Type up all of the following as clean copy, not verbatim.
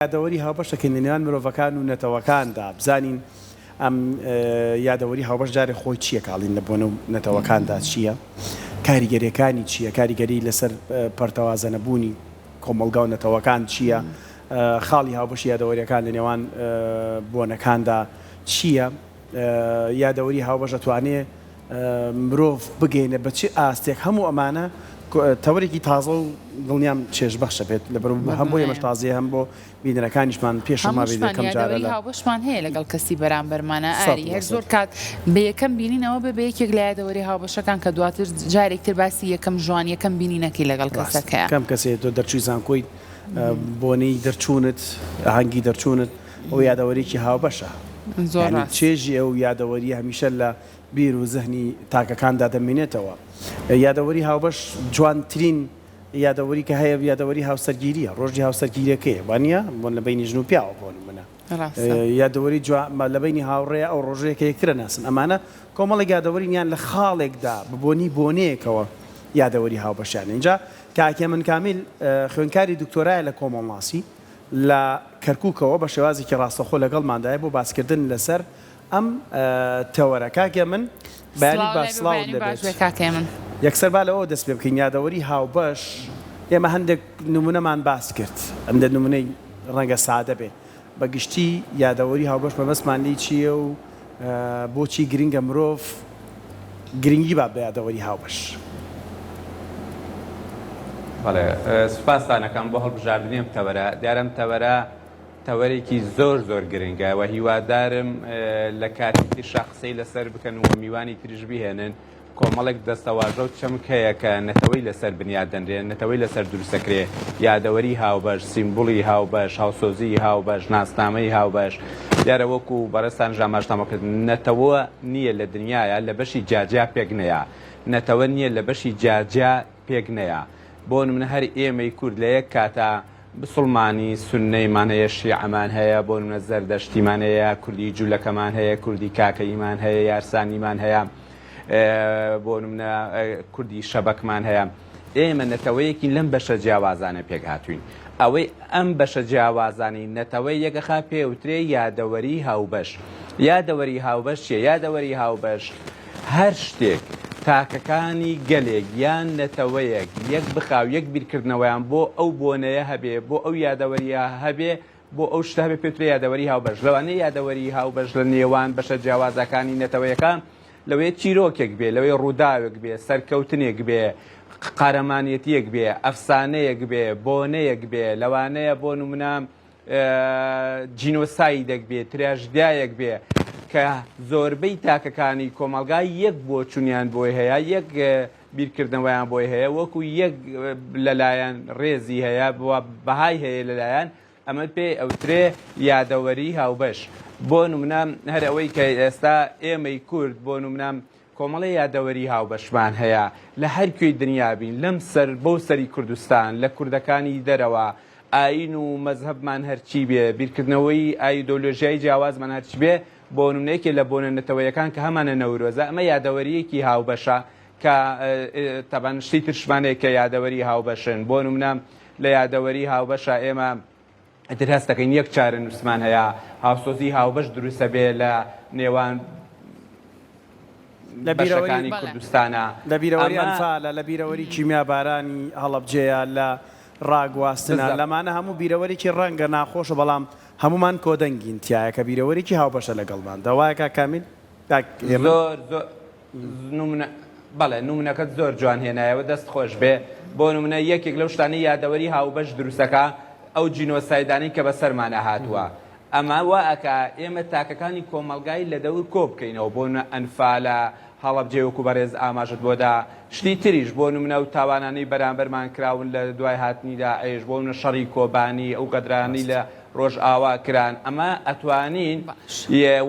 یادەوەری هاوبەشەکەین لە نێوان مرۆڤەکان و نەتەوەکاندا بزانین ئەم یادەوەری هاوبەش جارێ خۆی چییە کاڵین لە بۆنە و نەتەوەکاندا چییە؟ کاریگەریەکانی چییە؟ کاریگەری لەسەر پەرتەوازە نەبوونی کۆمەڵگا و نەتەوەکان چییە؟ خاڵی هاوبەش یادەوەریەکان لە نێوان بۆنەکاندا چییە؟ یادەوەری هاوبەش دەتوانێت مرۆڤ بگەینە بە چی ئاستێک هەموو ئەمانە تەوەرێکی تازە و دڵنیام چێژبەخشە بێت لەبەر هەموو ئێمەش تازیە هەم بۆ بینەرەکانیشمان پێشما بێت یەکەم جارە لە هاوبەشمان هەیە لەگەڵ کەسی بەرامبەرمانە ئاری هەر زۆر کات بە یەکەم بینینەوە بە یەکێک لە یادەوەری هاوبەشەکان کە دواتر جارێکتر باسی یەکەم ژوان یەکەم بینینەکەی لەگەڵ کەسەکەیە کەم کەسێت تۆ دەرچووی زانکۆی بۆنەی دەرچوونت ئاهەنگی دەرچوونت ئەو یادەوەریکی هاوبەشە زۆر چێژی ئەو یادەوەری هەمیشە لە بیر و زەهنی تاکەکاندا دەمێنێتەوە یادەوەری هاوبەش جوانترین یادەوەری کە هەیە یادەوەری هاوسەرگیریە ڕۆژی هاوسەرگیریەکەی وانە بۆن لە بینی ژن و پیاوە بۆن منە یادەوەری لە بینی هاوڕێ ئەو ڕۆژەیەکە یەکترە ناسن ئەمانە کۆمەڵی یادەوەرینیان لە خاڵێکدا ببوونی بۆنەیەکەوە یادەوەری هاوبەشیان اینجا کاکێ من کامیل خوێنکاری دکتۆرایە لە کۆمەڵناسی لە کەرکووکەوە بە شێوازێکی ڕاستەخۆ لەگەڵماندایە بۆ باسکردن لەسەر ئەم تەوەرە کاکێ من بەیانی باسڵاو دەبێت یەکسەر با لەوە دەست پێ بکەین یادەوەری هاوبەش ئێمە هەندێک نمونەمان باس کرد ئەم دە نمونەی ڕەنگە سادە بێ بەگشتی یادەوەری هاوبەش بەمەسمان لی چییە و بۆچی گرنگە مرۆڤ گرنگی با بە یادەوەری هاوبەش بەڵێ سوپاسانەکەم بۆ هەڵبژاردننیم تەوەرە دیارم تەوەرێکی زۆر گرنگە و هیوادارم لە کاتێکی شەخسەی لەسەر بکەن و میوانی تریش بهێنن کۆمەڵێک دەستەواژە و چەمک هەیە کە نەتەوەی لەسەر بنیاد دەنرێن نەتەوەی لەسەر دروستەکرێ یادەوەری هاوبەش سیمبوڵی هاوبەش هاوسۆزی هاوبەش ناسنامەی هاوبەش دیارە وەکو بەڕێستان ژاماشتەمەکرد نەتەوە نییە لە دنیاە لە بەشی جاجیا پێک نەیە نەتەوە نییە لە بەشی جاجیا پێک نەیە بۆ نمونە هەر ئێمەی کورد لە یەک کاتە بسڵمانی سونەیمان هەیە شیعەمان هەیە بۆ نمونە زەردەشتیمان هەیە کوردی جوولەکەمان هەیە کوردی کاکەیمان هەیە یارسانیمان هەیە بۆ نمونە کوردی شەبەکمان هەیە ئێمە نەتەوەیەکی لەم بەشە جیاوازانە پێک هاتوین ئەوەی ئەم بەشە جیاوازانی نەتەوەی یەکەخا پێوترێ یادەوەری هاوبەش یادەوەری هاوبەش چیە یادەوەری هاوبەش هەر شتێک تاکەکانی گەلێک یان نەتەوەیەک یەک بخاو یەک بیرکردنەوەیان بۆ ئەو بۆنەیە هەبێ بۆ ئەو یادەوەریە هەبێ بۆ ئەو شتە هەبێ پێوترێ یادەوەری هاوبەش لەوانەیە یادەوەری هاوبەش لە نێوان بەشە جیاوازەکانی نەتەوەیەکان لەوەیە چیرۆکێک بێ لەوەی ڕووداوێک بێ سەرکەوتنێک بێ قارەمانیەتیەک بێ ئەفسانەیەک بێ بۆنەیەک بێ لەوانەیە بۆ نمونە جینۆسایدێک بێ تراژدایەک بێ کە زۆربەی تاکەکانی کۆمەلگای یەک بۆ چونیان بۆی هەیە یەک بیرکردنەوەیان بۆی هەیە وەکو یەک لەلایەن ڕێزی هەیە بەهای هەیە لەلایەن ئەمە پێ ئەوترێ یادەوەری هاوبەش بۆ نمونە هەر ئەوەی کە ئێستا ئێمەی کورد بۆ نمونە کۆمەڵی یادەوەری هاوبەشمان هەیە لە هەر کوێی دنیابین لەم سەر بەو سەری کوردستان لە کوردەکانی دەرەوە ئاین و مەزهەبمان هەرچی بێ بیرکردنەوەی ئایدۆلۆژیای جیاوازمان هەرچی بێ بۆ نمونەیەکی لە بۆنە نەتەوەیەکان کە هەمانە نەورۆزە ئەمە یادەوەریەکی هاوبەشە کە تەبەن شتی ترشمانەیە کە یادەوەری هاوبەشن بۆ نمونە لە یادەوەری هاوبەشە ئێمە ئەتر هەست دەکەین یەک چارە نووسمان هەیە هاوسۆزی هاوبەش دروستە بێ لە نێوان لە بەشەکانی کوردستانە لە بیرەوەری ئەنفالە لە بیرەوەری کیمیابارانی هەڵەبجەیە لە ڕاگواستنە لەمانە هەموو بیرەوەرێکی ڕەنگە ناخۆشە بەڵام هەمومان کۆدەنگین تایە کە بیرەوەرێکی هاوبەشە لەگەڵمان دەوایەکە کامیل بەڵێ نمونەکەت زۆر جوان هێنایەوە دەست خۆش بێ بۆ نمونە یەکێک لەو شتانی یادەوەری هاوبەش دروستەکە ئەو جینۆسایدانی کە بەسەرمانە هاتووە ئەمە وا ئەکا ئێمە تاکەکانی کۆمەلگای لە دەور کۆ بکەینەوە بۆ ئەنفالە هەڵەبجێ وەکو بەڕێز ئاماژت بۆدا شتی تریش بۆ نمونە و تاوانانەی بەرامبەرمان کراون لە دوای هاتنیدا ئێش بۆ نە شەڕی کۆبانی ئەو گەدرانی لە ڕۆژ ئاوا کران ئەمە ئەتوانین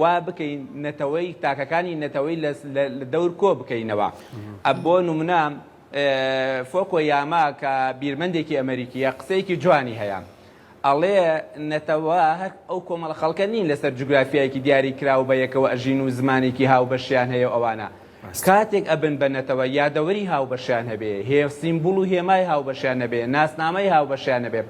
وا بکەین نەتەوەی تاکەکانی نەتەوەی لە دەور کۆ بکەینەوە بۆ نمونە فۆکۆ یاما کە بیرمەندێکی ئەمریکیە قسەیەکی جوانی هەیە ئەڵێ نەتەوە ئەو کۆمەڵە خەڵکە نین لەسەر جوگرافیایەکی دیاری کراو بە یەکەوە ئەژین و زمانێکی هاوبەشیان هەیە ئەوانە کاتێک ئەبن بنەتەوە یادەوەری هاوبەشیان هەبێ هێ سیمبوڵ و هێمای هاوبەشیان هەبێ ناسنامەی هاوبەشیان هەبێ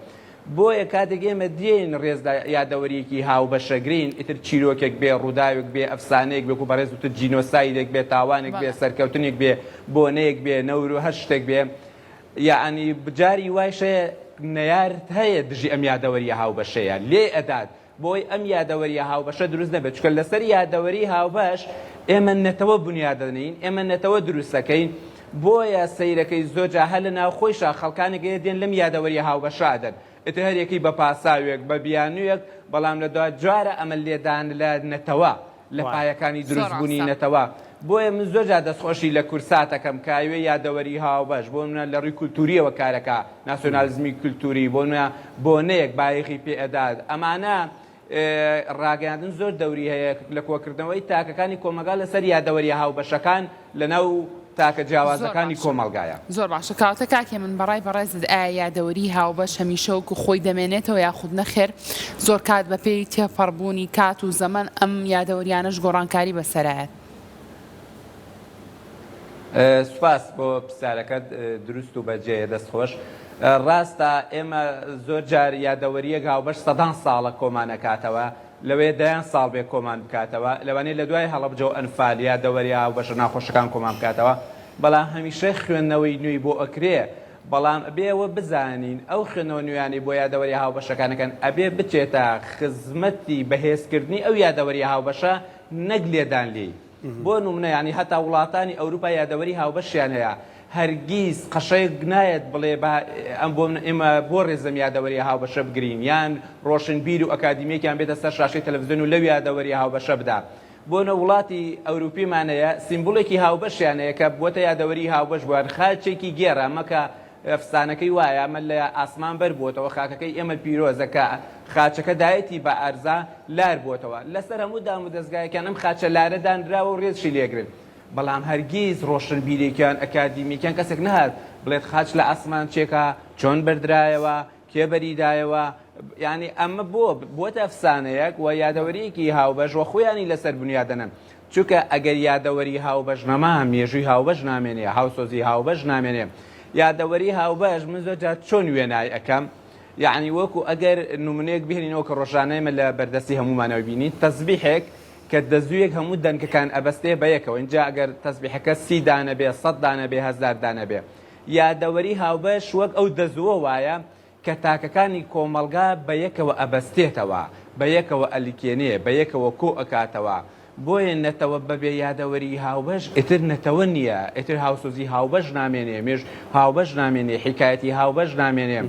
بۆیە کاتێک ئێمە دێن ڕێزدا یادەوەریەکی هاوبەشەگرین ئیتر چیرۆکێک بێ ڕووداوێک بێ ئەفسانەیەک بێ و بەڕێز وتر جینۆسایدێک بێ تاوانێک بێ سەرکەوتنێک بێ بۆنەیەک بێ نەور و هەر شتێک بێ یعنی بجاری وایشەیە نەیارت هەیە دژی ئەم یادەوەریە هاوبەشەیە لێ ئەدات بۆی ئەم یادەوەریە هاوبەشە دروست نەبێت چکە لەسەر یادەوەری هاوبەش ئێمە نەتەوە بنیادەنین ئێمە نەتەوە دروستەکەین بۆیە سەیرەکەی زۆرجا هەر لە ناوخۆیشە خەڵکانێک دێن لەم یادەوەریە هاوبەشادەن ئێتر هەرێکی بە پاساوێک بە بیانوویەک بەڵام لە دوای جارە ئەمە لێدان لە نەتەوە لە پایەکانی دروستبوونی نەتەوە بۆیە من زۆرجا دەستخۆشی لە کورساتەکەم کاوێ یادەوەری هاوبەش بۆ منە لە ڕووی کولتوریەوە کارەکە ناسیۆنالیزمی کولتوری بۆ منە بۆنەیەک بایەخی پێئەدات ئەمانە ڕاگەاندن زۆر دەوری هەیە لە کۆکردنەوەی تاکەکانی کۆمەگا لەسەر یادەوەری هاوبەشەکان لەناو تاکە جیاوازەکانی کۆمەڵگایە زۆر باشە کاتە کاکێ من بەڕای بەڕێزت ئایا یادەوەری هاوبەش هەمیشە وەکو خۆی دەمێنێتەوە یاخود نەخێر زۆر کات بە پێی تێپەڕبوونی کات و زەمن ئەم یادەوەریانەش گۆڕانکاری بەسەرایەت سوپاس بۆ پرسیارەکەت دروست و بەجێیە دەستخۆش ڕاستە ئێمە زۆر جار یادەوەریەک هاوبەش سەدان ساڵە کۆمان نەکاتەوە لەوێ دەیان ساڵ بێ کۆمان بکاتەوە لەوانەیە لە دوای هەڵەبجە و ئەنفال یادەوەری هاوبەشە ناخۆشەکان کۆمان بکاتەوە بەڵام هەمیشە خوێندنەوەی نوێی بۆ ئەکرێ بەڵام ئەبێەوە بزانین ئەو خوێنەوە نوێیانی بۆ یادەوەری هاوبەشەکانەکەن ئەبێ بچێتە خزمەتی بەهێزکردنی ئەو یادەوەری هاوبەشە نەک لێدان لێی بۆ نمونە ینی هەتا وڵاتانی ئەوروپا یادەوەری هاوبەشیان هەیە هەرگیز قەشەیەک نایەت بڵێ ئەم بۆ ئێمە بۆ ڕێزم یادەوەری هاوبەشە بگرین یان ڕۆشنبیر و ئەکادیمیەکیان بێتە سەر شاشەی تەلەڤیزیۆن و لەو یادەوەری هاوبەشە بدا بۆنە وڵاتی ئەوروپیمانەیە سیمبولێکی هاوبەشیانەیە کە بووەتە یادەوەری هاوبەش بووە خاچێکی گێڕە مەکە ئەفسانەکەی وایە ئەمە لە ئاسمان بەر بووەتەوە خاکەکەی ئێمە پیرۆزەکە خاچەکە دایەتی بە ئەرزا لار بووەتەوە لەسەر هەموو دام و دەستگایەکان ئەم خاچە لارە دانراوە و ڕێزشی لێگرن بەڵام هەرگیز ڕۆشنبیرێکیان ئەکادیمیکیان کەسێک نهات بڵێت خاچ لە ئاسمان چێکە چۆن بەردرایەوە کێ بەریدایەوە ینی ئەمە بۆتە ئەفسانەیەک و یادەوەریەکی هاوبەش وە خۆیانی لەسەر بنیادەنن چونکە ئەگەر یادەوەری هاوبەش نەما مێژووی هاوبەش نامێنێ هاوسۆزی هاوبەش نامێنێ یادەوەری هاوبەش من زۆرجار چۆن وێنای ئەەکەم یعنی وەکو ئەگەر نمونەیەک بهێنینەوە کە ڕۆژانەیمە لە بەردەستی هەمومانەوە بینین تەسبیحێک کە دەزوویەک هەموو دەنگەکان ئەبەستێ بە یەکەوە اینجا ئەگەر تەسبیحەکە 30 دانە بێ 100 دانە بێ 1000 دانە بێ یادەوەری هاوبەش وەک ئەو دەزووە وایە کە تاکەکانی کۆمەڵگا بە یەکەوە ئەبەستێتەوە بە یەکەوە ئەلیکێنێ بە یەکەوە کۆ ئەکاتەوە بۆیە نەتەوە بەبێ یادەوەری هاوبەش ئیتر نەتەوە نییە ئیتر هاوسۆزی هاوبەش نامێنێ مێژ هاوبەش نامێنێ حکایەتی هاوبەش نامێنێ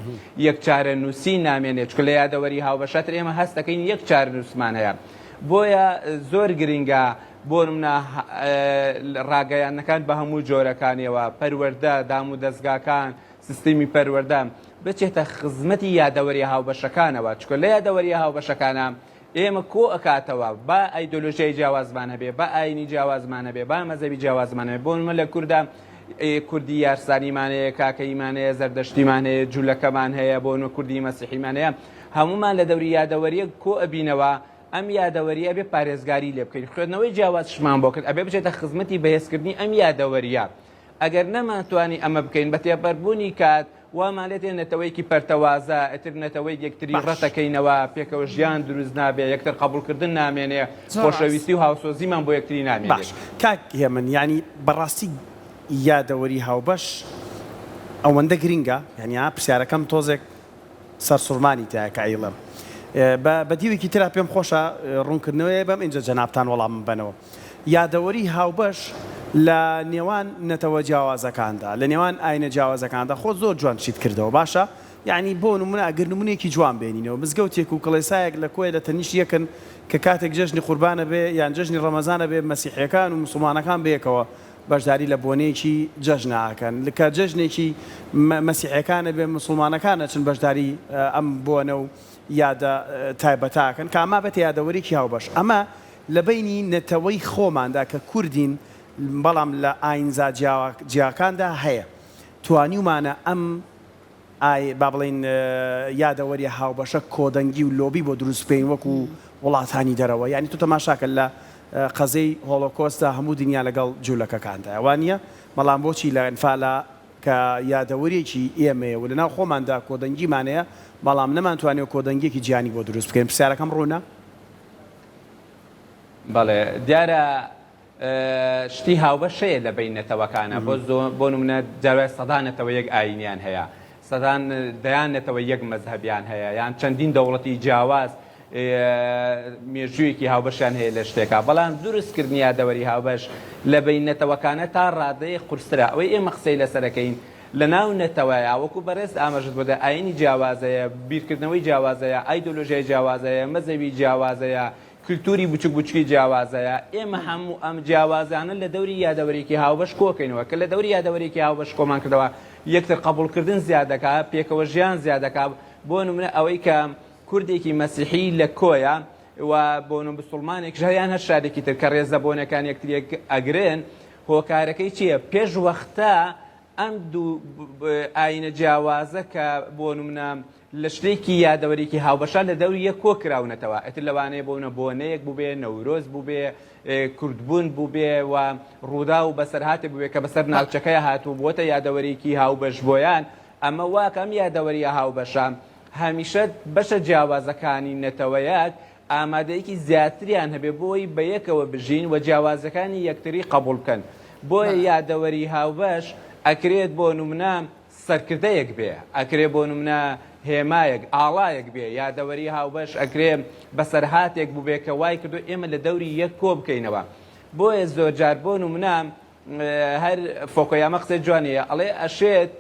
یەک چارە نووسی نامێنێت چکە لە یادەوەری هاوبەشەتر ئێمە هەست دەکەین یەک چارە نووسمان هەیە بۆیە زۆر گرنگە بۆ منە ڕاگەیانەکان بە هەموو جۆرەکانیەوە پەروەردە دام و دەستگاکان سیستەمی پەروەردە بچێتە خزمەتی یادەوەری هاوبەشەکانەوە چکە لە یادەوەری هاوبەشەکانە ئێمە کۆ ئەکاتەوە با ئایدۆلۆژیای جیاوازمانە بێ با ئاینی جیاوازمانە بێ با مەزەبی جیاوازمانە بێ بۆ منە لە کووردا کوردی یارسانیمانەیە کاکەیمانەیە زەردەشتیمانەیە جوولەکەمان هەیە بۆ نوە کوردی مەسیحیمانەیە هەمومان لە دەوری یادەوەریە کۆ ئەبینەوە ئەم یادەوەریە بێ پارێزگاری لێ بکەین خوێندنەوەی جیاواز شمان بۆ کرد ئەبێ بچێتە خزمەتی بەهێزکردنی ئەم یادەوەریە ئەگەر نەمانتوانی ئەمە بکەین بە تێپەڕبوونی کات وامانێت نەتەوەیکی پەرتەوازە ئەتر نەتەوەی یەکتری ڕەتەکەینەوە پێکەوە ژیان دروست نابێ یەکتر قبولکردن نامێنێ خۆشەویستی و هاوسۆزیمان بۆ یەکتری نامێنێ باش کاک هێمن ینی بەڕاستی یادەوەری هاوبەش ئەوەندە گرینگە یعنی پرسیارەکەم تۆزێک سەرسوڕمانی تایە کە ئەیڵم بە دیوێکی ترا پێم خۆشە ڕوونکردنەوەی بەم اینجا جەنابتان وەڵام بنەوە یادەوەری هاوبەش لە نێوان نەتەوە جیاوازەکاندا لە نێوان ئاینە جیاوازەکاندا خۆ زۆر جوان چیت کردەوە باشە یعنی بۆ نمونە ئەگەر نمونەیەکی جوان بێنینەوە مزگەوتێک و کڵێسایەک لە کۆی لە تەنیش یەکن کە کاتێک جەژنی قوربانە بێ یان جەژنی ڕەمەزانە بێ مەسیحیەکان و مسڵمانەکان بەیەکەوە بەشداری لە بۆنەیەکی جەژناکەن کە جەژنێکی مەسیحیەکانە بێ مسڵمانەکانە چن بەشداری ئەم بۆنە و یادە تایبەتاکەن کە ئەما بێت یادەوەریکی هاوبەش ئەمە لە بینی نەتەوەی خۆماندا کە کوردین بەڵام لە ئاینزا جیاکاندا هەیە توانیومانە ئەم با بڵین یادەوەری هاوبەشە کۆدەنگی و لۆبی بۆ دروستپێین وەکو وڵاتانی دەرەوە یعنی تو تەماشاکە لە قەزەی هۆڵۆکۆستە هەموو دنیا لەگەڵ جوولەکەکاندا وانە بەڵام بۆچی لە ئەنفالە کە یادەوەریەکی ئێمەیە و لەناو خۆماندا کۆدەنگیمانەیە بەڵام نەمانتوانێت کۆدەنگێکی جیانی بۆ دروست بکەین پرسیارەکەم ڕوونە؟ بەڵێ دیارە شتی هاوبەشەیە لە بین نەتەوەکانە بۆ نمونە جاوای سەدانەتەوە یەک ئاینیان هەیە سەدان دەیانێتەوە یەک مەزهەبیان هەیە یان چەندین دەوڵەتی جیاواز مێژوویەکی هاوبەشیان هەیە لە شتێکە بەڵام دروستکردنی یادەوەری هاوبەش لە بین نەتەوەکانە تا ڕادەیە قورسرە ئەوەی ئێمە قسەی لەسەرەکەین لە ناو نەتەوەیە وەکو بەڕێز ئاماژت بۆدە ئاینی جیاوازەیە بیرکردنەوەی جیاوازەیە ئایدۆلۆژیای جیاوازەیە مەزەوی جیاوازەیە کللتوری بچوک بچکی جیاوازەیە ئێمە هەموو ئەم جیاوازانە لە دەوری یادەوەرێکی هاوبەش کۆکەینەوە کە لە دەوری یادەوەرێکی هاوبەش کۆمان کردەوە یەکتر قبولکردن زیادەکە پێکەوە ژیان زیادەکە بۆ نمونە ئەوەی کە کوردێکی مەسیحی لە کۆیە و بۆ مسلمانێک ژیان هەر شارێکی تر کە ڕێزەبوونەکان یەکترێک ئەگرن هۆکارەکەی چییە پێش وەختە ئەم دوو ئاینە جیاوازە کە بۆ نمونە لە شتێکی یادەوەرێکی هاوبەشە لە دەوری یەک کۆکراونەتەوە ئەتر لەوانەیە بۆنە بۆنەیەک بووبێ نەورۆز بووبێ کوردبوون بووبێ و ڕوودا و بەسەرهاتێ بووبێ کە بەسەر ناوچەکەی هاتوو بۆتە یادەوەرێکی هاوبەش بۆیان ئەمە واکەم یادەوەریە هاوبەشە هەمیشە بەشە جیاوازەکانی نەتەوەیەک ئامادەیەکی زیاتریان هەبێ بۆی بە یەکەوە بژین و جیاوازەکانی یەکتری قبول بکەن بۆیە یادەوەری هاوبەش ئەکرێت بۆ نمونە سەرکردەیەک بێ ئەکرێ بۆ نمونە هێمایەک ئاڵایەک بێ یادەوەری هاوبەش ئەکرێ بەسەرهاتێک بووبێ کە وای کردو ئێمە لە دەوری یەک کۆ بکەینەوە بۆیە زۆر جار بۆ نمونە هەر فۆکۆیامە قسە جوانەیە ئەڵێ ئەشێت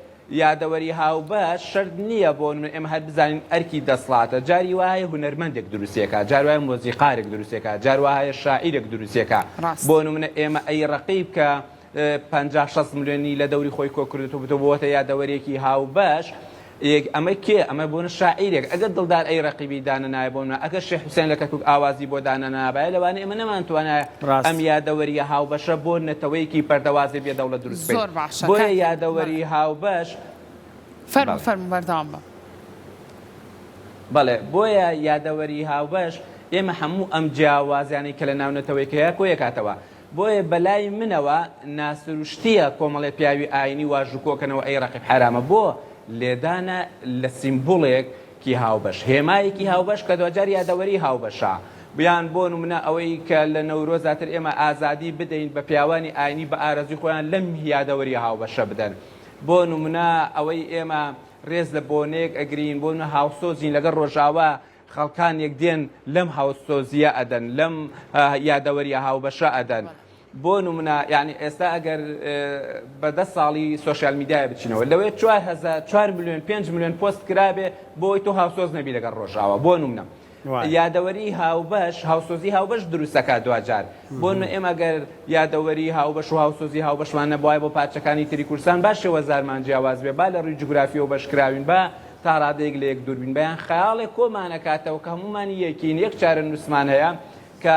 یادەوەری هاوبەش شەرت نییە بۆ ئێمە هەر بزانین ئەرکی دەسڵاتە جاری وایە هونەرمەندێک دروستێکە جار وایە مۆزیقارێک دروستێکە جار وایە شاعیرێک دروستێکە بۆ نمونە ئێمە ئەی ڕقیب کە 50-60 ملیۆنی لە دەوری خۆی کۆکردێتەوە بۆتە یادەوەریەکی هاوبەش ئەمە کێ ئەمە بۆنە شاعیرێک ئەگەر دڵدار ئەی ڕقیبی دانەنایە بۆنە ئەگەر شێخ حوسێن لە کەرکووک ئاوازی بۆ دانەنابایە لەوانە ئێمە نەمانتوانایە ئەم یادەوەریە هاوبەشە بۆ نەتەوەیەکی پەردەوازی بێ دەوڵەت دروست بێت بۆیە یادەوەری هاوبەش فەرموو بەردەوام بە بەڵێ بۆیە یادەوەری هاوبەش ئێمە هەموو ئەم جیاوازیانەی کە لە ناو نەتەوەیەکەیە کۆیەکاتەوە بۆیە بەلای منەوە ناسروشتیە کۆمەڵێ پیاوی ئاینی واژوکۆکەنەوە ئەی ڕقیب حرامە بۆ لێدانە لە سیمبوڵێکی هاوبەش هێمایەکی هاوبەش کە دوجار یادەوەری هاوبەشە بیان بۆ نمونە ئەوەی کە لە نەورۆزاتر ئێمە ئازادی بدەین بە پیاوانی ئاینی بە ئارەزوی خۆیان لەم یادەوەری هاوبەشە بدەن بۆ نمونە ئەوەی ئێمە ڕێز لە بۆنێک ئەگرین بۆ نە هاوسۆزین لەگەڵ ڕۆژاوە خەڵکانێک دێن لەم هاوسۆزیە ئەدەن لەم یادەوەریە هاوبەشە ئەدەن بۆ نمونە یعنی ئێستا ئەگەر بە 10 ساڵی سۆشیال میدیای بچینەوە لەوێ 4 میلیۆن 5 میلیۆن پۆست کرابێ بۆی تۆ هاوسۆز نەبی لەگەڵ ڕۆژاوە بۆ نمونە یادەوەری هاوبەش هاوسۆزی هاوبەش دروستەکە دوجار بۆ ئێمە گەر یادەوەری هاوبەش و هاوسۆزی هاوبەشمان نەبووای بۆ پارچەکانی تری کوردستان باشەوە زارمان جیاواز بێ با لە ڕووی جوگرافیەوە بەشکراوین بە تا ڕادەیەک لە یەک دووربین بەیان خەیاڵێک کۆمانەکاتەوە کە هەمومانی یەکین یەک چارە نووسمان هەیە کە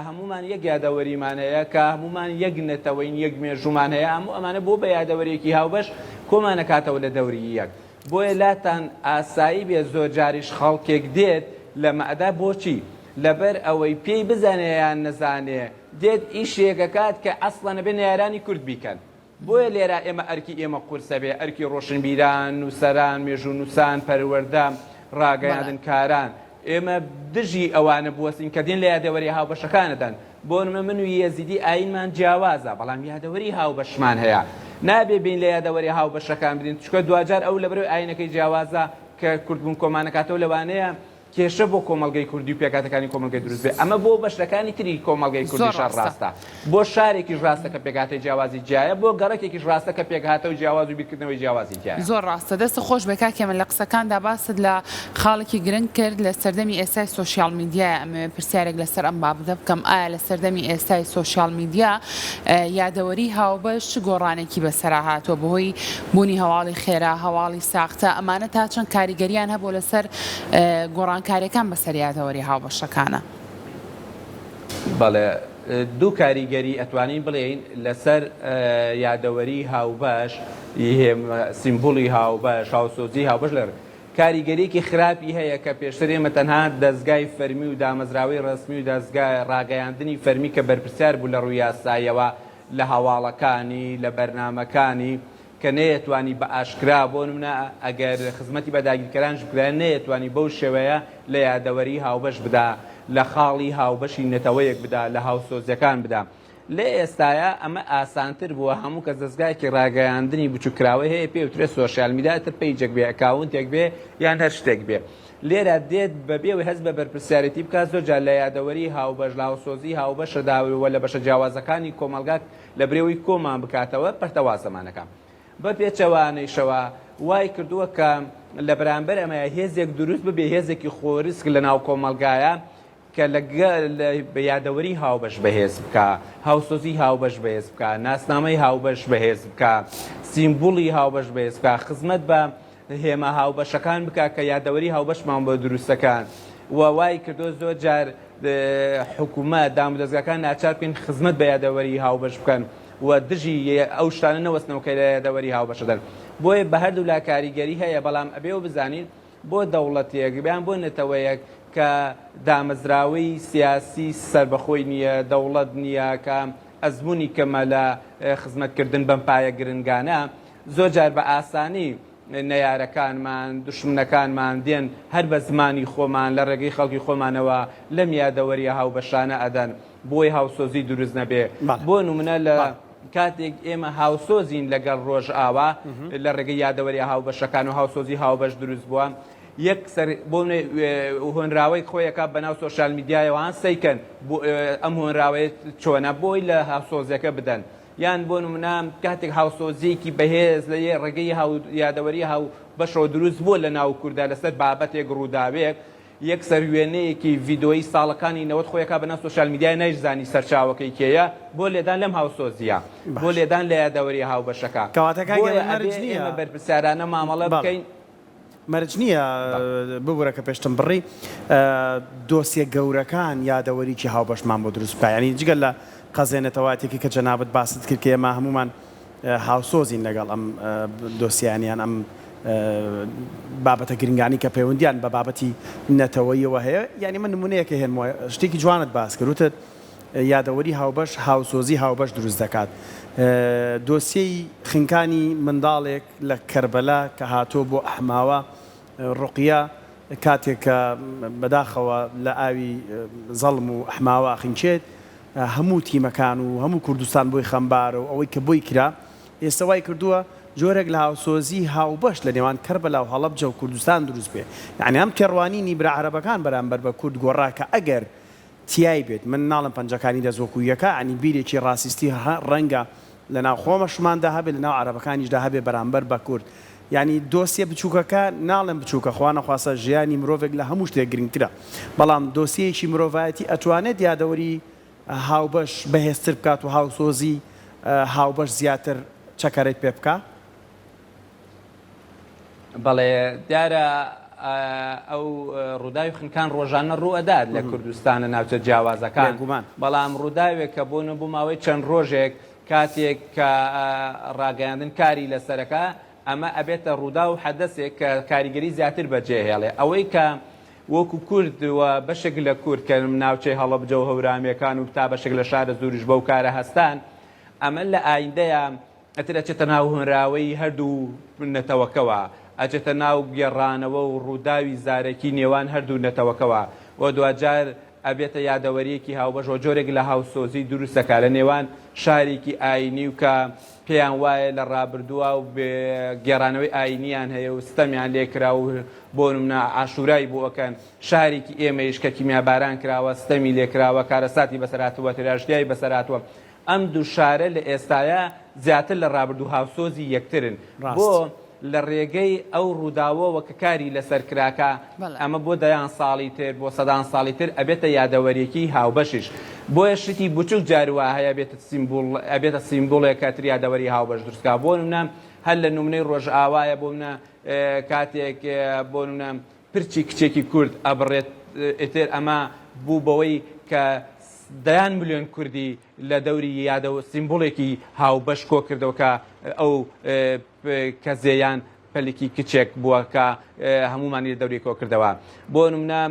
هەمومان یەک یادەوەریمان هەیە کە هەمومان یەک نەتەوەین یەک مێژومان هەیە هەموو ئەمانە بۆ بە یادەوەرێکی هاوبەش کۆمانەکاتەوە لە دەوری یەک بۆیە لاتان ئاسایی بێ زۆر جاریش خەڵکێک دێت لە مەعدا بۆچی لەبەر ئەوەی پێی بزانێ یان نەزانێ دێت ئیشێکەکات کە ئەسڵەنە بێ نارانی کورد بیکەن بۆیە لێرە ئێمە ئەرکی ئێمە قورسە بێ ئەرکی ڕۆشنبیران نووسەران مێژوو نووسان پەروەردە ڕاگەیاندنکاران ئێمە دژی ئەوانە بوەستین کە دێن لە یادەوەری هاوبەشەکانەدەن بۆ نمە من و یەزیدی ئاینمان جیاوازە بەڵام یادەوەری هاوبەشمان هەیە نابێ بین لە یادەوەری هاوبەشەکان بدین چکە دوجار ئەو لەبەرەوەی ئاینەکەی جیاوازە کە کوردبوون کۆمانەکاتەوە لەوانەیە کێشە بۆ کۆمەلگەی کوردی و پێکاتەکانی کۆمەلگەی دروست بێ ئەمە بۆ بەشەکانی تری کۆمەلگەی کوردیشان ڕاستە بۆ شارێکیش ڕاستە کە پێکاتی جیاوازی جیایە بۆ گەڕێکێکیش ڕاستە کە پێکهاتە و جیاواز و بیرکردنەوەی جیاوازی جیایە زۆر ڕاستە دەستە خۆش بێ کاکێ من لە قسەکاندا باست لە خاڵێکی گرنگ کرد لە سەردەمی ئێستای سۆشیال میدیای ئەمە پرسیارێک لەسەر ئەم بابەتە بکەم ئایا لە سەردەمی ئێستای سۆشیال میدیا یادەوەری هاوبەش چ گۆڕانێکی بەسەرا هاتووە بەهۆی بوونی هەواڵی خێرا هەواڵی ساختە ئەمانە تا چەند کاریگەریان هەبوو لەسەر گۆڕانکاریەکان بەسەر یادەوەری هاوبەشەکانە بەڵێ دوو کاریگەری ئەتوانین بڵێین لەسەر یادەوەری هاوبەش سیمبوڵی هاوبەش هاوسۆزی هاوبەش لەر کاریگەریەکی خراپی هەیە کە پێشتر ئێمە تەنها دەستگای فەرمی و دامەزراوەی ڕسمی و دەستگای ڕاگەیاندنی فەرمی کە بەرپرسیار بوو لە ڕووی یاساییەوە لە هەواڵەکانی لە بەرنامەکانی کە نەیەتوانی بە ئاشکرا بۆ نمونە ئەگەر خزمەتی بە داگیرکەرانش بکرێن نەیەتوانی بەو شێوەیە لە یادەوەری هاوبەش بدا لە خاڵی هاوبەشی نەتەوەیەک بدا لە هاوسۆزیەکان بدا. لێ ئێستاە ئەمە ئاسانتر بووە هەموو کە دەستگایکی ڕاگەیاندنی بچووکراوە هەیە پێوترێت سۆشیال میدیاتر پەیجێک بێ ئەکاونتێک بێ یان هەر شتێک بێ. لێرە دێت بەبێەوەی هەست بە بەرپرسیارەتی بکات زۆرجار لە یادەوەری هاوبەش لە هاوسۆزی هاوبەشەداوە لە بەشە جیاوازەکانی کۆمەلگا لە برێوەی کۆمان بکاتەوە پەرتەوازەمانەکە. بە پێچەوانەیشەوە وای کردووە کە لە بەرامبەر ئەمە هێزێک دروست ببێ هێزێکی خۆریسک لە ناو کۆمەلگایە کە بە یادەوەری هاوبەش بەهێز بکە، هاوسۆزی هاوبەش بەهێز بکە، ناسنامەی هاوبەش بەهێز بکە، سیمبوڵی هاوبەش بەهێز بکە، خزمەت بە هێمە هاوبەشەکان بکە کە یادەوەری هاوبەشمان بۆ دروستەکان. وای کردو زۆر جار حکوومەت دامودەستگاکان ناچار بکەن خزمەت بە یادەوەری هاوبەش بکەن و دژی ئەو شتانە نەوەستنەوە کە لە یادەوەری هاوبەشەدەن. بۆیە بە هەردوو لا کاریگەری هەیە، بەڵام ئەبێ و بزانین بۆ دەوڵەتێک بیان بۆ نەتەوەیەک کە دامەزراوەی سیاسی سربەخۆی نییە، دەوڵەت نییە کە ئەزمموی کەمە لە خزمەتکردن بەم پایە گرنگانە زۆر جار بە ئاسانی نەیارەکانمان دوشمنەکانمان دێن هەر بە زمانی خۆمان لە ڕێگەی خەڵکی خۆمانەوە لەم یادەوەری هاوبەشانە ئەدەن بۆی هاوسۆزی دروست نەبێ. بۆ نمونە لە کاتێک ئێمە هاوسۆزین لەگەڵ ڕۆژ ئاوا لە ڕێگەی یادەوەری هاوبەشەکان و هاوسۆزی هاوبەش دروست بووە، یەکسەر بۆ هۆنراوەی خۆیەکە بەناو سۆشال میدیایەوەیان سەیکەن ئەم هۆنراوەیە چۆنە بۆی لە هاوسۆزیەکە بدەن، یان بۆ نمونە کاتێک هاوسۆزیەکی بەهێز لە ڕێگەی یادەوەری هاوبەشەوە دروست بووە لە ناو کووردا لەسەر بابەتێک ڕووداوێک، یەکسەر وێنەیەکی ڤیدۆیی ساڵەکانی نەوەت خۆیەکە بەناو سۆشال میدیای نەیزانی سەرچاوەکەی کێیە بۆ لێدان لەم هاوسۆزیە، بۆ لێدان لە یادەوەری هاوبەشەکە. ئێمە بەرپرسیارانە مامەڵە بکەین. مەرج نییە ببوورە کە پێشتم بڕی دۆسیە گەورەکان یادەوەریکی هاوبەشمان بۆ دروست بکە، ینی جگەل لە قەزێنێتەوەاتێکی کە جەنابەت باست کرد کە ئێمە هەمومان هاوسۆزین لەگەڵ ئەم دۆسییانیان ئەم بابەتە گرنگانی کە پەیوەندیان بە بابەتی نەتەوەیەوە هەیە. یعنی من نمونەیەکە هێنمەوە شتێکی جوانت باس کردوتت یادەوەری هاوبەش هاوسۆزی هاوبەش دروست دەکات. دۆسیەی خنکانی منداڵێک لە کەربەلا کە هاتۆ بۆ ئەحماوە ڕوقیە کاتێک کە بەداخەوە لە ئاوی زەڵم و ئەحماوە خینچێت هەموو تیمەکان و هەموو کوردستان بۆی خەمبار و ئەوەی کە بۆی کرا ئێستا وای کردووە جۆرێک لە هاوسۆزی هاوبەش لە نێوان کەربەلا و هەڵەبجە و کوردستان دروست بێ. یعنی ئەم تێڕوانینی برا عەرەبەکان بەرامبەر بە کورد گۆڕاکە ئەگەر تیای بێت من ناڵم پەنجەکانی دەزۆکو یەکە ئەنی بیرێکی ڕاستیستی ڕەنگە لە ناو خۆمەشماندا هەبێت لە ناو عەرەبەکانیشدا هەبێ بەرامبەر بە کورد. یعنی دۆسیە بچووکەکە ناڵم بچووکە خوا نەخواسە ژیانی مرۆڤێک لە هەموو شتێک گرنگترە، بەڵام دۆسیەیەکی مرۆڤایەتی ئەتوانێت یادەوەری هاوبەش بەهێزتر بکات و هاوسۆزی هاوبەش زیاتر چەکەرەی پێ بکە. بەڵێ دیارە ئەو ڕووداوی خنکان ڕۆژانە ڕوئەدات لە کوردستانە ناوچە جیاوازەکان، بەڵام ڕووداوێک کە بۆ نەبوو ماوەی چەند ڕۆژێک کاتێک کە ڕاگەیاندن کاری لەسەرەکە ئەمە ئەبێتە ڕوودا و حەدەسێک کە کاریگەری زیاتر بەجێهێڵێ. ئەوەی کە وەکو کورد و بەشێک لە کورد کە ناوچەی هەڵەبجە و هەورامیەکان و تا بەشێک لە شارە زوریش بەو کارە هەستان ئەمە لە ئایندەیە ئەتر ئەچێتە ناو هۆنراوەی هەردوو نەتەوەکەوە، ئەچێتە ناو گێڕانەوە و ڕووداوی زارێکی نێوان هەردوو نەتەوەکەوە و دوجار ئەبێتە یادەوەریەکی هاوبەشەوە جۆرێک لە هاوسۆزی دروستەکە لە نێوان شارێکی ئاینی و کە پێیان وایە لە ڕابردووە و گێڕانەوەی ئاینیان هەیە و ستەمیان لێکرا و بۆ نمونە عاشورای بۆەکەن شارێکی ئێمەیش کە کیمیاباران کراوە ستەمی لێکراوە کارەساتی بەسەراتوە تراژدیای بەسەراتوە. ئەم دوو شارە لە ئێستاە زیاتر لە ڕابردوو هاوسۆزی یەکترن بۆ لە ڕێگەی ئەو ڕووداوەوە کە کاری لەسەر کراکە ئەمە بۆ دەیان ساڵی تر بۆ سەدان ساڵی تر ئەبێتە یادەوەریەکی هاوبەشیش. بۆیە شتی بچووک جاروە هەیە ئەبێتە سیمبۆڵێک کاتر یادەوەری هاوبەش دروستکە. بۆ نمونە هەر لە نمونەی ڕۆژ ئاوایە بۆ منە کاتێک بۆ نمونە پرچی کچێکی کورد ئەبڕێت ئێتر ئەمە بوو بەوەی کە دەیان ملیۆن کوردی لە دەوری یادەوە سیمبۆڵێکی هاوبەش کۆ کردەوە کە ئەو کەزێیان پەلێکی کچێک بووە کە هەمومانی دەوری کۆ کردەوە. بۆ نمونە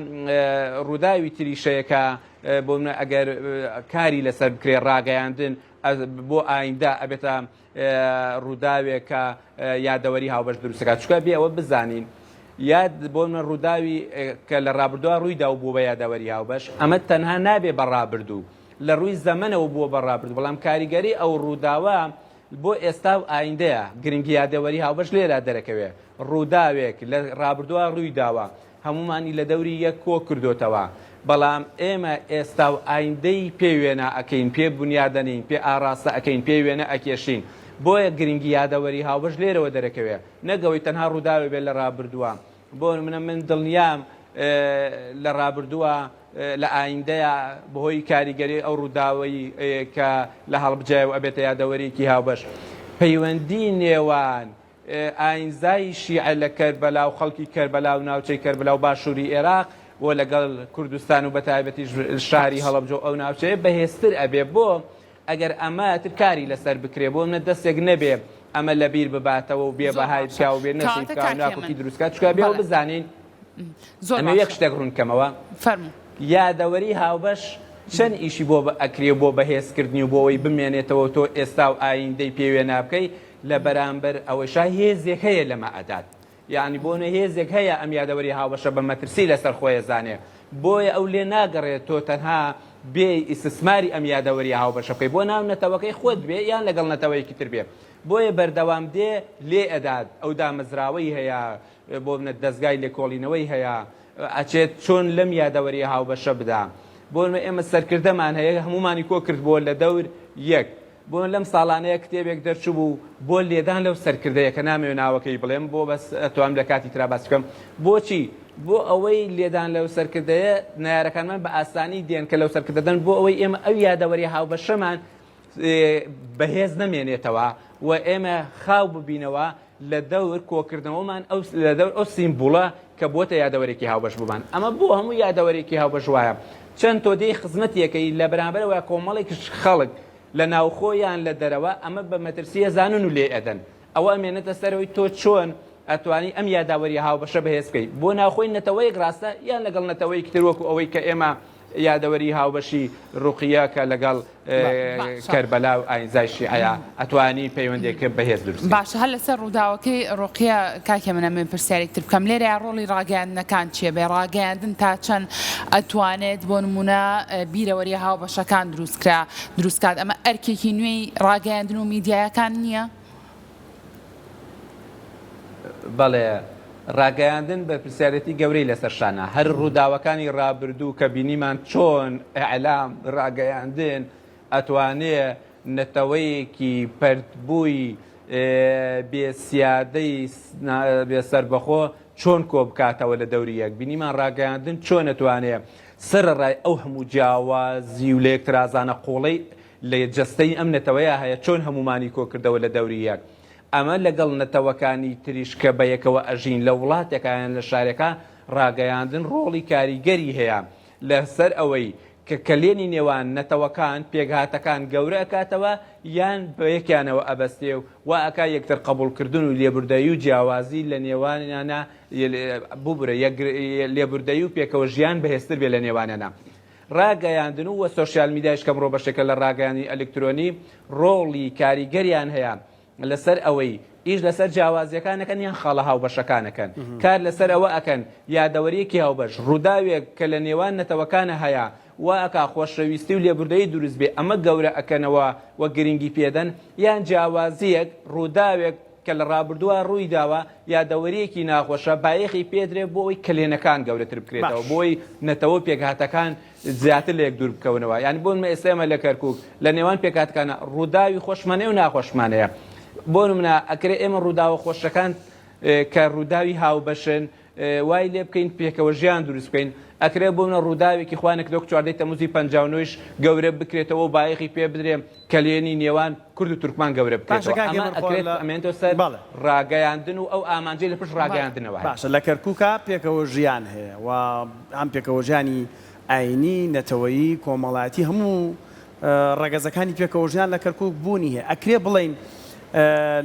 ڕووداوی تریشەیەکە بۆ منە ئەگەر کاری لەسەر بکرێ ڕاگەیاندن بۆ ئایندا ئەبێتە ڕووداوێک کە یادەوەری هاوبەش دروستەکات چکە بێ ئەوە بزانین یاد بۆ من ڕووداوی کە لە ڕابردووە ڕوویدا و بوو بە یادەوەری هاوبەش ئەمە تەنها نابێ بەڕابردوو لە ڕووی زەمەنەوە بووە بەڕابردوو بەڵام کاریگەری ئەو ڕووداوە بۆ ئێستا و ئایندەیە گرنگی یادەوەری هاوبەش لێرا دەرەکەوێ ڕووداوێک لە ڕابردووە ڕوویداوە هەمومانی لە دەوری یەک کۆ کردوتەوە بەڵام ئێمە ئێستا و ئایندەی پێوێنە ئەکەین پێ بنیادەنین پێ ئاراستە ئەکەین پێ وێنە ئەکێشین بۆیە گرنگی یادەوەری هاوبەش لێرەوە دەرەکەوێ نەگەوەی تەنها ڕووداوێ بێت لە ڕابردووە بۆ منە من دڵنیام لە ڕابردووە لە ئایندەیە بەهۆی کاریگەری ئەو ڕووداوەی کە لە هەڵبجای و ئەبێتە یادەوەریکی هاوبەش پەیوەندی نێوان ئاینزای شیعە لە کەربەلا و خەڵکی کەربەلا و ناوچەی کەربەلا و باشووری عێراق بۆ لەگەڵ کوردستان و بەتایبەتی شاری هەڵەبجە ئەو ناوچەیە بەهێزتر ئەبێ بۆ ئەگەر ئەمە کاری لەسەر بکرێ بۆ منە دەستێک نەبێ ئەمە لەبیر بباتەوە و بێ بەهای بکا و بێ نەسیکا و ناکۆکی دروستکات چکە بێ و بزانین ئەمە یەک شتێک ڕوونکەمەوە یادەوەری هاوبەش چەند ئیشی بۆ ئەکرێ بۆ بەهێزکردنی و بۆ ئەوەی بمێنێتەوە تۆ ئێستا و ئایندەی پێوێنە بکەی لە بەرامبەر ئەوەشا هێزێک هەیە لەمە ئەدات یعنی بۆنە هێزێک هەیە ئەم یادەوەری هاوبەشە بە مەترسی لەسەر خۆی زانێ بۆیە ئەو لێ ناگەڕێت تۆ تەنها بێ ئیسسماری ئەم یادەوەری هاوبەشە بکەی بۆ ناو نەتەوەکەی خۆت بێ یان لەگەڵ نەتەوەیەکی تر بێ بۆیە بەردەوام دێ لێ ئەدات ئەو دامەزراوەی هەیە بۆ منە دەستگای لێکۆڵینەوەی هەیە ئەچێت چۆن لەم یادەوەری هاوبەشە بدا بۆ ئێمە سەرکردەمان هەیە هەمومانی کۆ کرد بۆ لە دەور یەک بۆ لەم ساڵانەیە کتێبێک دەرچوو بوو بۆ لێدان لەو سەرکردەیە کە نامەوێ ناوەکەی بڵێم بۆ بەس ئەتوانم لە کاتی ترا باس بکەم بۆچی بۆ ئەوەی لێدان لەو سەرکردەیە نارەکانمان بە ئاسانی دێن کە لەو سەرکردەدەن بۆ ئەوەی ئێمە ئەو یادەوەری هاوبەشەمان بەهێز نەمێنێتەوە و ئێمە خاو ببینەوە لە دەور کۆکردنەوەمان لە دەور ئەو سیمبوڵە کە بۆتە یادەوەرێکی هاوبەش ببان ئەمە بۆ هەموو یادەوەرێکی هاوبەش وایە چەند تۆ دەی خزمەتیەکەی لە بەرامبەرەوە کۆمەڵێکیش خەڵک لە ناوخۆیان لە دەرەوە ئەمە بە مەترسیە زانن و لێ ئەدەن ئەوە ئەمێنێتە سەرەوەی تۆ چۆن ئەتوانی ئەم یاداوەری هاوبەشە بەهێز بکەیت بۆ ناوخۆی نەتەوەیەک ڕاستە یان لەگەڵ نەتەوەی کتر وەکو ئەوەی کە ئێمە یادەوەری هاوبەشی ڕوقیە کە لەگەڵ کەربەلا و ئاینزای شیعەیە ئەتوانی پەیوەندێکە بەهێز دروست باشە هەر لەسەر ڕووداوەکەی ڕوقیە کاکە منە من پرسیارێکتر بکەم لێرە ڕۆڵی ڕاگەیاندنەکان چییە بێ ڕاگەیاندن تا چەند ئەتوانێت بۆ نمونە بیرەوەری هاوبەشەکان دروستکات ئەمە ئەرکێکی نوێی ڕاگەیاندن و میدیایەکان نییە؟ بەڵێ ڕاگەیاندن بە پرسیارەتی گەورەی لەسەرشانە هەر ڕووداوەکانی ڕابردوو کە بینیمان چۆن ئەعلام ڕاگەیاندن ئەتوانێ نەتەوەیەکی پەرتبووی بێسیادەی بێسەربەخۆ چۆن کۆ بکاتەوە لە دەوری یەک بینیمان ڕاگەیاندن چۆن ئەتوانێ سەرڕای ئەو هەموو جیاوازی و لە یەکترازانە قۆڵەی لە جەستەی ئەم نەتەوەیە هەیە چۆن هەمومانی کۆ کردەوە لە دەوری یەک ئەمە لەگەڵ نەتەوەکانی تریش کە بە یەکەوە ئەژین لە وڵاتێکیان لە شارەکە ڕاگەیاندن ڕۆڵی کاریگەری هەیە لەسەر ئەوەی کە کلێنی نێوان نەتەوەکان پێکهاتەکان گەورە ئەکاتەوە یان بە یەکیانەوە ئەبەستێ و ئەکا یەکتر قبولکردن و لێبوردایی و جیاوازی لە نێوانیانە ببرە لێبوردایی و پێکەوە ژیان بەهێزتر بێ لە نێوانیانە ڕاگەیاندن و سۆشیال میدیاش کەم ڕۆ بەشێکە لە ڕاگەیانی ئەلکترۆنی ڕۆڵی کاریگەریان هەیە لەسەر ئەوەی ئیش لەسەر جیاوازیەکانەکەن یان خاڵە هاوبەشەکانەکەن کار لەسەر ئەوە ئەکەن یادەوەریەکی هاوبەش ڕووداوێک کە لە نێوان نەتەوەکانە هەیە وا ئەکا خۆشەویستی و لێبوردەیی دروست بێ ئەمە گەورە ئەکەنەوە وە گرنگی پێدەن یان جیاوازیەک ڕووداوێک کە لە ڕابردووە ڕووی داوە یادەوەریەکی ناخۆشە بایەخی پێدرێ بۆ ئەوی کلێنەکان گەورەتر بکرێتەوە بۆی نەتەوە پێکهاتەکان زیاتر لە یەک دوور بکەونەوە یعنی بۆ ئێستێمە لە کەرکووک لە نێوان پێکهاتەکانە ڕووداوی خۆشمانەیە و ناخۆشمانەیە بۆ نمونە ئەکرێ ئێمە ڕووداوە خۆشەکان کە ڕووداوی هاوبەشن وای لێ بکەین پێکەوە ژیان دروست بکەین ئەکرێ بۆ منە ڕووداوێکی خوانێک دۆک چواردەی تەموزی 59 گەورە بکرێتەوە و بایەخی پێ بدرێم کلێنی نێوان کورد و تورکمان گەورە بکرێتەوە ئەمێنێتەوە سەر ڕاگەیاندن و ئەو ئامانجەی لە پشت ڕاگەیاندنەوە باشە لە کەرکووکە پێکەوە ژیان هەیە و ئەم پێکەوە ژیانی ئاینی نەتەوەیی کۆمەڵایەتی هەموو ڕەگەزەکانی پێکەوە ژیان لە کەرکووک بوونی هەیە ئەکرێ بڵێن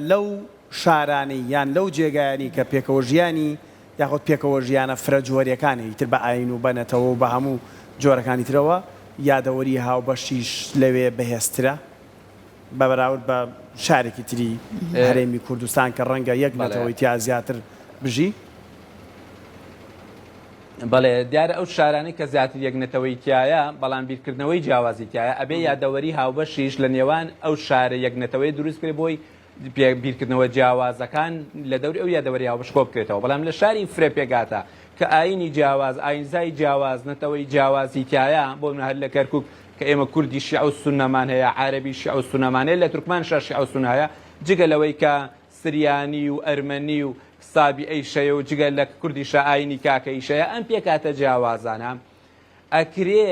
لەو شارانەی یان لەو جێگایانی کە پێکەوە ژیانی یاخۆت پێکەوە ژیانە فرە جۆرەکانی تر بە ئاین و بەنەتەوە و بە هەموو جۆرەکانی ترەوە یادەوەری هاوبەشیش لەوێ بەهێزترە بە بەراورد بە شارێکی تری هەرێمی کوردستان کە ڕەنگە یەک نەتەوەی تیا زیاتر بژی. بەڵێ دیارە ئەو شارانەی کە زیاتر یەکنەتەوەی تایە بەڵام بیرکردنەوەی جیاوازی تایە ئەبێ یادەوەری هاوبەشیش لە نێوان ئەو شارە یەکنەتەوەی دروست کرێ بۆی بیرکردنەوە جیاوازەکان لە دەوری ئەو یادەوەری هاوبەش کۆ بکرێتەوە. بەڵام لە شاری فرێ پێگاتە کە ئاینی جیاواز ئاینزای جیاواز نەتەوەی جیاوازی تایە بۆ من هەر لە کەرکووک کە ئێمە کوردی شیع و سونەمان هەیە، عەرەبی شیع و سونەمان هەیە، لە تورکمان شیع و سونە هەیە، جگە لەوەی کە سریانی و ئەرمەنی و سابی ئەیشەیە و جگە لە کوردیشە ئاینی کاکە ئیشەیە ئەم پێکاتە جیاوازانە ئەکرێ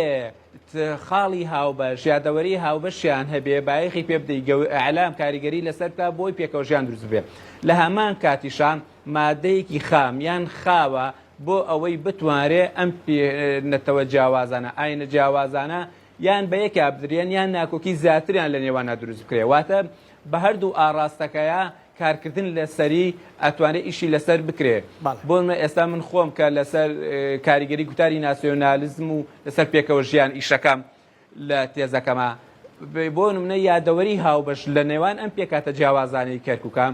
خاڵی هاوبەش یادەوەری هاوبەشیان هەبێ بایەخی پێ بدەی ئەعلام کاریگەری لەسەر بکە بۆی پێکەوە ژیان دروست بێ. لە هەمان کاتیشان مادەیەکی خام یان خاوە بۆ ئەوەی بتوانرێ ئەم نەتەوە جیاوازانە ئاینە جیاوازانە یان بە یەک بدرێن یان ناکۆکی زیاتریان لە نێوانە دروست بکرێ. واتە بە هەردوو ئاڕاستەکەیە کارکردن لەسەری ئەتوانێت ئیشی لەسەر بکرێ. بۆ ئێستا من خۆم کە لەسەر کاریگەری گوتاری ناسیۆنالیزم و لەسەر پێکەوە ژیان ئیشەکەم لە تێزەکەمە بۆ نمونە یادەوەری هاوبەش لە نێوان ئەم پێکاتە جیاوازانەی کەرکووکە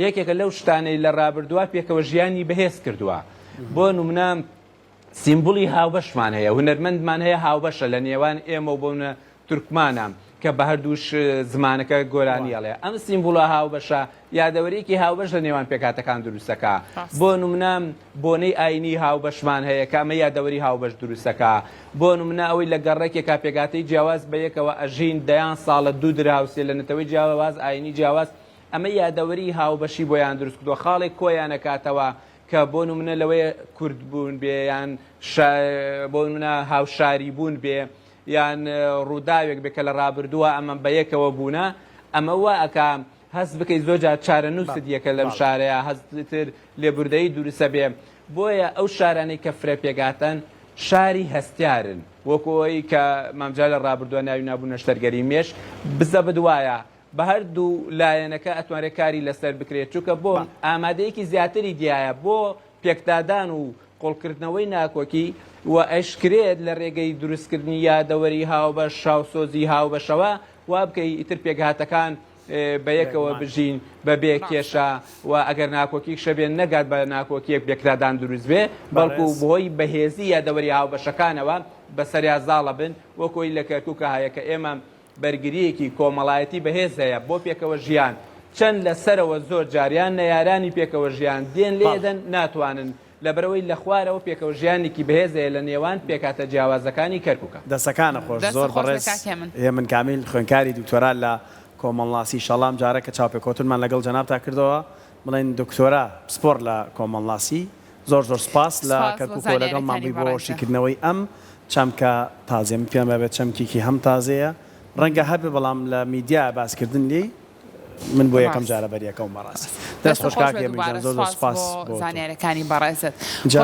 یەکێکە لەو شتانەی لە ڕابردووە پێکەوە ژیانی بەهێز کردووە. بۆ نمونە سیمبولی هاوبەشمان هەیە، هونەرمەندمان هەیە هاوبەشە لە نێوان ئێمە بۆ منە تورکمانە کە بە هەردووش زمانەکە گۆرانیاڵێ. ئەم سیمبوڵە هاوبەشە یادەوەریەکی هاوبەش لە نێوان پێکاتەکان دروستەکە. بۆ نمونە بۆنەی ئاینی هاوبەشمان هەیە کە ئەمە یادەوەری هاوبەش دروستەکە. بۆ نمونە ئەوەی لە گەڕێکێکا پێکاتەی جیاواز بە یەکەوە ئەژین دەیان ساڵە دوو دراوسێ لە نەتەوەی جیاواز ئاینی جیاواز ئەمە یادەوەری هاوبەشی بۆیان دروست کردووە خاڵێک کۆیان نەکاتەوە کە بۆ نمونە لەوەیە کورد بوون بێ یان بۆ نمونە هاوشاری بوون بێ یان ڕووداوێک بێ کە لە ڕابردووە ئەمە بە یەکەوە بوونە ئەمە وا ئەکا هەست بکەیت زۆرجار چارەنووست یەکە لەم شارەیە هەستتر لێبوردەیی دروستە بێ. بۆیە ئەو شارانەی کە فرێ پێگاتن شاری هەستیارن وەکەوەی کە مامجا لە ڕابردووە ناوی نابوونە شتەرگەری مێش بزە بدوایە بە هەردوو لایەنەکە ئەتوانێت کاری لەسەر بکرێت چونکە بۆ ئامادەیەکی زیاتری دیایە بۆ پێکدادان و قۆڵکردنەوەی ناکۆکی و ئەشکرێت لە ڕێگەی دروستکردنی یادەوەری هاوبەش شاوسۆزی هاوبەشەوە وا بکەی ئیتر پێکهاتەکان بە یەکەوە بژین بەبێ کێشە و ئەگەر ناکۆکی شەبێن نەگات بە ناکۆکیەک پێکدادان دروست بێ بەڵکو بۆی بەهێزی یادەوەری هاوبەشەکانەوە بەسەریا زاڵە بن وەکۆی لە کەرکووکە هەیە کە ئێمە بەرگریەکی کۆمەڵایەتی بەهێز هەیە بۆ پێکەوە ژیان چەند لەسەرەوە زۆر جاریان نەیارانی پێکەوە ژیان دێن لێدەن ناتوانن لەبەرەوەی لە خوارەوە پێکەوە ژیانێکی بەهێزەیە لە نێوان پێکاتە جیاوازەکانی کەرکووکە. دەسەکانە خۆش زۆر بەڕێز من کامیل خوێنکاری دکتۆرا لە کۆمەڵناسی شەڵام جارە کە چاوپێکۆتنمان لەگەڵ جەنابتا کردەوە بڵێن دکتۆرا سپۆر لە کۆمەڵناسی زۆر سپاس لە کەرکووکۆ لەگەڵمان بووی بۆ شیکردنەوەی ئەم چەمکە تازێ من پێم بێت چەمکێکی هەم تازەیە ڕەنگە هەبێ بەڵام لە میدیا باسکردن لێ من بۆ یەکەم جارە بەریەکەم بەڕاست دەست خۆشکاکێ زۆر سپاس بۆ زانیارەکانی بەڕێزت.